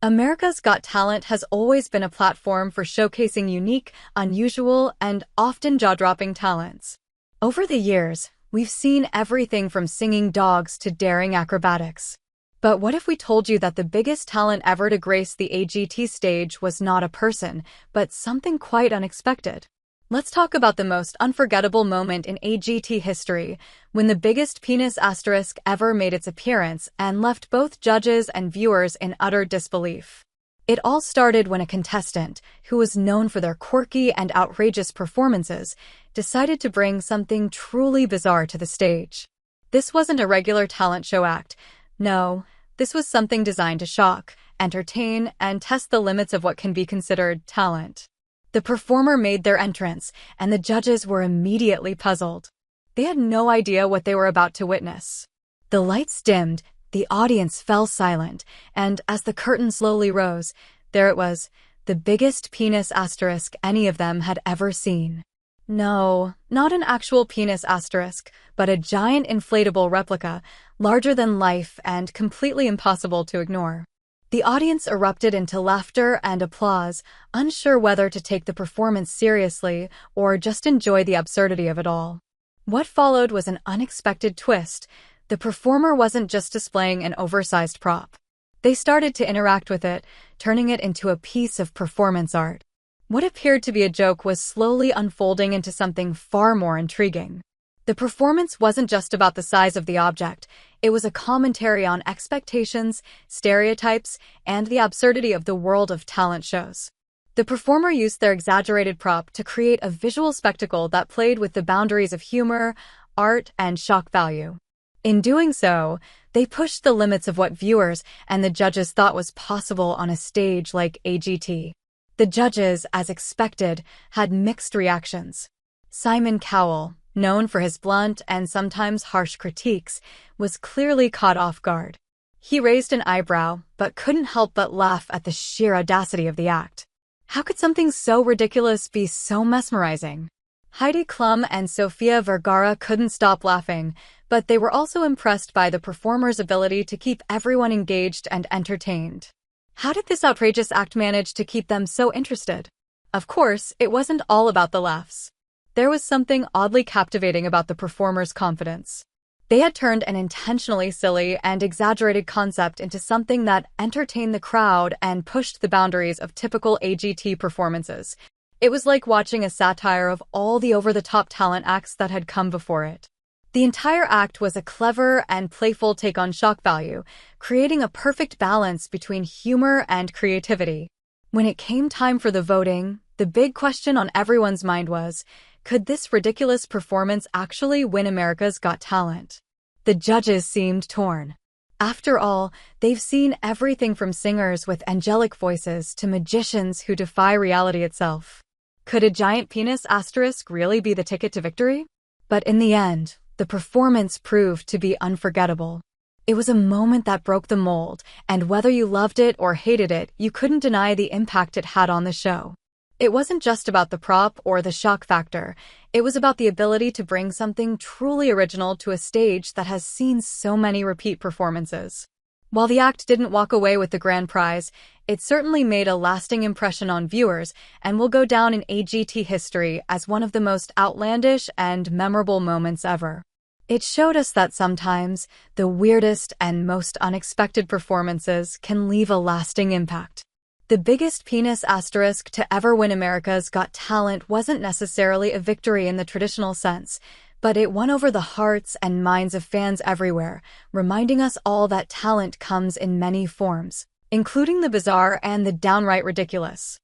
America's Got Talent has always been a platform for showcasing unique, unusual, and often jaw-dropping talents. Over the years, we've seen everything from singing dogs to daring acrobatics. But what if we told you that the biggest talent ever to grace the AGT stage was not a person, but something quite unexpected? Let's talk about the most unforgettable moment in AGT history, when the biggest penis asterisk ever made its appearance and left both judges and viewers in utter disbelief. It all started when a contestant, who was known for their quirky and outrageous performances, decided to bring something truly bizarre to the stage. This wasn't a regular talent show act. No, this was something designed to shock, entertain, and test the limits of what can be considered talent. The performer made their entrance, and the judges were immediately puzzled. They had no idea what they were about to witness. The lights dimmed, the audience fell silent, and as the curtain slowly rose, there it was, the biggest penis asterisk any of them had ever seen. No, not an actual penis asterisk, but a giant inflatable replica, larger than life and completely impossible to ignore. The audience erupted into laughter and applause, unsure whether to take the performance seriously or just enjoy the absurdity of it all. What followed was an unexpected twist. The performer wasn't just displaying an oversized prop. They started to interact with it, turning it into a piece of performance art. What appeared to be a joke was slowly unfolding into something far more intriguing. The performance wasn't just about the size of the object. It was a commentary on expectations, stereotypes, and the absurdity of the world of talent shows. The performer used their exaggerated prop to create a visual spectacle that played with the boundaries of humor, art, and shock value. In doing so, they pushed the limits of what viewers and the judges thought was possible on a stage like AGT. The judges, as expected, had mixed reactions. Simon Cowell, known for his blunt and sometimes harsh critiques, was clearly caught off guard. He raised an eyebrow, but couldn't help but laugh at the sheer audacity of the act. How could something so ridiculous be so mesmerizing? Heidi Klum and Sofia Vergara couldn't stop laughing, but they were also impressed by the performer's ability to keep everyone engaged and entertained. How did this outrageous act manage to keep them so interested? Of course, it wasn't all about the laughs. There was something oddly captivating about the performer's confidence. They had turned an intentionally silly and exaggerated concept into something that entertained the crowd and pushed the boundaries of typical AGT performances. It was like watching a satire of all the over-the-top talent acts that had come before it. The entire act was a clever and playful take on shock value, creating a perfect balance between humor and creativity. When it came time for the voting, the big question on everyone's mind was, could this ridiculous performance actually win America's Got Talent? The judges seemed torn. After all, they've seen everything from singers with angelic voices to magicians who defy reality itself. Could a giant penis asterisk really be the ticket to victory? But in the end, the performance proved to be unforgettable. It was a moment that broke the mold, and whether you loved it or hated it, you couldn't deny the impact it had on the show. It wasn't just about the prop or the shock factor. It was about the ability to bring something truly original to a stage that has seen so many repeat performances. While the act didn't walk away with the grand prize, it certainly made a lasting impression on viewers and will go down in AGT history as one of the most outlandish and memorable moments ever. It showed us that sometimes the weirdest and most unexpected performances can leave a lasting impact. The biggest penis asterisk to ever win America's Got Talent wasn't necessarily a victory in the traditional sense, but it won over the hearts and minds of fans everywhere, reminding us all that talent comes in many forms, including the bizarre and the downright ridiculous.